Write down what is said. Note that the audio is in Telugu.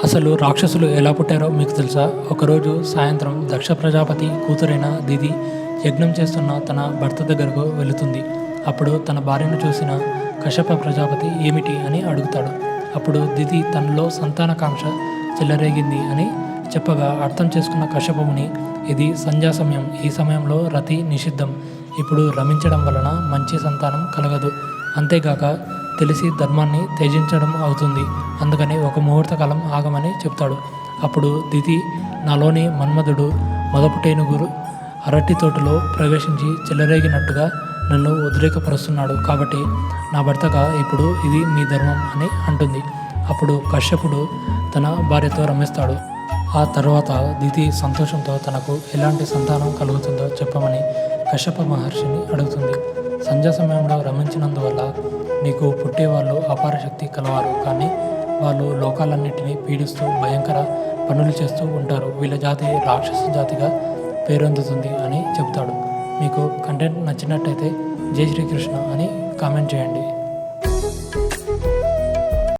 అసలు రాక్షసులు ఎలా పుట్టారో మీకు తెలుసా? ఒకరోజు సాయంత్రం దక్ష ప్రజాపతి కూతురైన దిది యజ్ఞం చేస్తున్న తన భర్త దగ్గరకు వెళుతుంది. అప్పుడు తన భార్యను చూసిన కశ్యప ప్రజాపతి ఏమిటి అని అడుగుతాడు. అప్పుడు దిది తనలో సంతానకాంక్ష చెలరేగింది అని చెప్పగా అర్థం చేసుకున్న కశ్యపముని, ఇది సంధ్యా సమయం, ఈ సమయంలో రతి నిషిద్ధం, ఇప్పుడు రమించడం వలన మంచి సంతానం కలగదు, అంతేగాక తెలిసి ధర్మాన్ని త్యజించడం అవుతుంది, అందుకని ఒక ముహూర్త కాలం ఆగమని చెప్తాడు. అప్పుడు దితి, నాలోని మన్మధుడు మొదపుటేనుగురు అరటి తోటలో ప్రవేశించి చెలరేగినట్టుగా నన్ను ఉద్రేకపరుస్తున్నాడు, కాబట్టి నా భర్తగా ఇప్పుడు ఇది మీ ధర్మం అని అంటుంది. అప్పుడు కశ్యపుడు తన భార్యతో రమిస్తాడు. ఆ తర్వాత దితి సంతోషంతో తనకు ఎలాంటి సంతానం కలుగుతుందో చెప్పమని కశ్యప మహర్షిని అడుగుతుంది. సంధ్యా సమయంలో రమించినందువల్ల నీకు పుట్టేవాళ్ళు అపార శక్తి కలవారు, కానీ వాళ్ళు లోకాలన్నింటినీ పీడిస్తూ భయంకర పనులు చేస్తూ ఉంటారు, వీళ్ళ జాతి రాక్షస జాతిగా పేరొందుతుంది అని చెప్తాడు. మీకు కంటెంట్ నచ్చినట్టయితే జై శ్రీకృష్ణ అని కామెంట్ చేయండి.